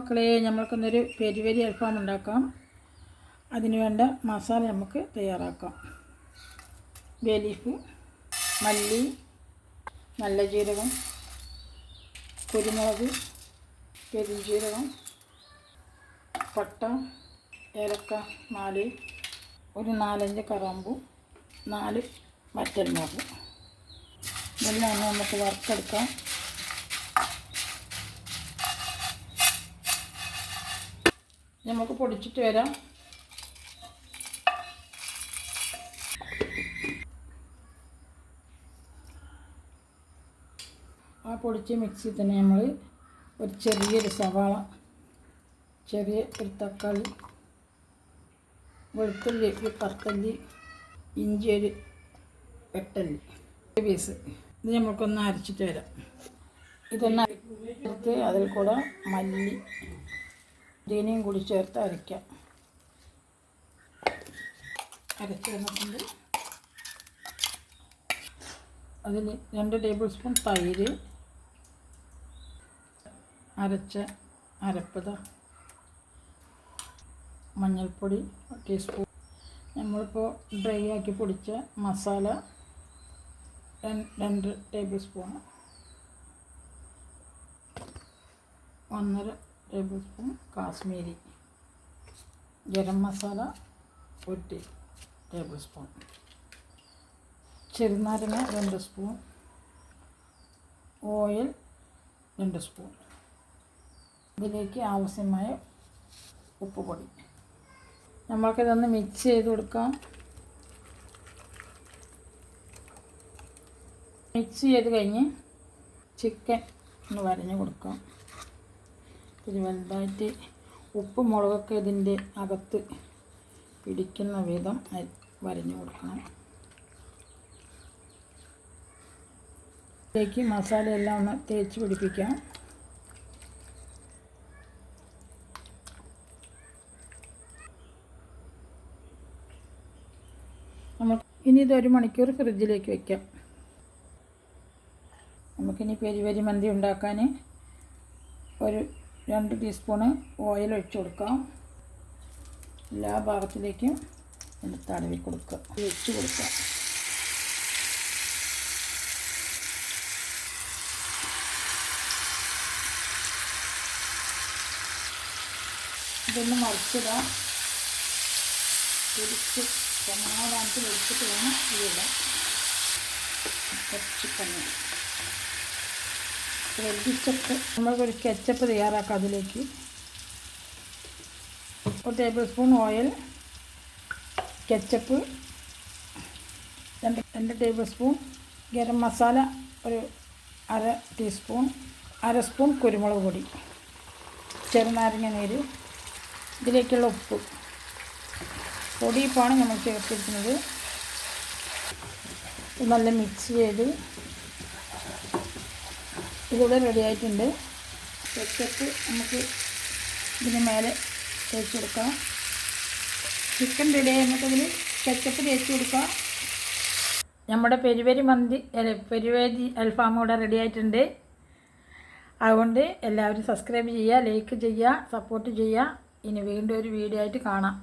മക്കളെ, നമ്മൾക്കൊന്നൊരു പെരി അൽഫാം ഉണ്ടാക്കാം. അതിന് വേണ്ട മസാല നമുക്ക് തയ്യാറാക്കാം. ബേ ലീഫ്, മല്ലി, നല്ല ജീരകം, കുരുമുളക്, പെരുംജീരകം, പട്ട, ഏലക്ക 4, ഒരു 4-5 കറാമ്പൂ, 4 വറ്റൽമുളക്. ഇതെല്ലാം നമുക്ക് വറുത്തെടുക്കാം. നമുക്ക് പൊടിച്ചിട്ട് വരാം. ആ പൊടിച്ച മിക്സിയിൽ തന്നെ നമ്മൾ ഒരു ചെറിയൊരു സവാള, ചെറിയ ഒരു തക്കാളി, വെളുത്തുള്ളി ഒരു 10 ഇഞ്ചി ഒരു 8 പീസ്. ഇത് നമുക്കൊന്ന് അരച്ചിട്ട് വരാം. ഇതൊന്ന് അരച്ച് അതിൽ കൂടെ മല്ലി ഇതിനെയും കൂടി ചേർത്ത് അരയ്ക്കാം. അരച്ച് വന്നിട്ടുണ്ട്. അതിൽ 2 ടേബിൾ സ്പൂൺ തൈര്, അരച്ച അരപ്പത, മഞ്ഞൾപ്പൊടി ടീസ്പൂൺ, നമ്മളിപ്പോൾ ഡ്രൈ ആക്കി പൊടിച്ച masala 2 table spoon, 1.5 table spoon Kashmiri, garam masala 1 table spoon, ചെറുനാരങ്ങ 2 സ്പൂൺ, ഓയിൽ 2 സ്പൂൺ. ഇതിലേക്ക് ആവശ്യമായ ഉപ്പുപൊടി. നമ്മൾക്കിതൊന്ന് മിക്സ് ചെയ്ത് കൊടുക്കാം. മിക്സ് ചെയ്ത് കഴിഞ്ഞ് ചിക്കൻ ഒന്ന് വരഞ്ഞ് കൊടുക്കാം. ഇത് വലുതായിട്ട് ഉപ്പും മുളകൊക്കെ ഇതിൻ്റെ അകത്ത് പിടിക്കുന്ന വിധം വരഞ്ഞ് കൊടുക്കണം. ഇതിലേക്ക് മസാലയെല്ലാം ഒന്ന് തേച്ച് പിടിപ്പിക്കാം. ഇനി ഇത് 1 മണിക്കൂർ ഫ്രിഡ്ജിലേക്ക് വയ്ക്കാം. നമുക്കിനി പെരി മന്തി ഉണ്ടാക്കാൻ ഒരു 2 ടീസ്പൂണ് ഓയിൽ ഒഴിച്ച് കൊടുക്കാം. എല്ലാ ഭാഗത്തിലേക്കും ഒന്ന് തടവി കൊടുക്കുക, വെച്ച് കൊടുക്കാം. ഇതൊന്ന് മറിച്ചിടാം. തിരിച്ച് സമാധാനത്തിൽ വെച്ചിട്ട് വേണം ഇതിടാം. ചിക്കൻ റെഡിച്ചപ്പ് നമ്മൾക്കൊരു കെച്ചപ്പ് തയ്യാറാക്കാം. അതിലേക്ക് 1 table spoon oil, ketchup 2 table spoon, garam masala ഒരു 1/2 ടീസ്പൂൺ, 1/2 സ്പൂൺ കുരുമുളക് പൊടി, ചെറുനാരങ്ങ നീര്, ഇതിലേക്കുള്ള ഉപ്പ്, പൊടിയിപ്പാണ് നമ്മൾ ചേർത്തിരിക്കുന്നത്. നല്ല മിക്സ് ചെയ്ത് ഇതിവിടെ റെഡി ആയിട്ടുണ്ട്. കെച്ചപ്പ് നമുക്ക് ഇതിന് മേലെ തേച്ച് കൊടുക്കാം. ചിക്കൻ റെഡിയായി നമുക്കതിൽ കെച്ചപ്പ് തേച്ച് കൊടുക്കാം. നമ്മുടെ പെരി മന്തി പെരി അൽഫാം ഇവിടെ റെഡി ആയിട്ടുണ്ട്. അതുകൊണ്ട് എല്ലാവരും സബ്സ്ക്രൈബ് ചെയ്യുക, ലൈക്ക് ചെയ്യുക, സപ്പോർട്ട് ചെയ്യുക. ഇനി വീണ്ടും ഒരു വീഡിയോ ആയിട്ട് കാണാം.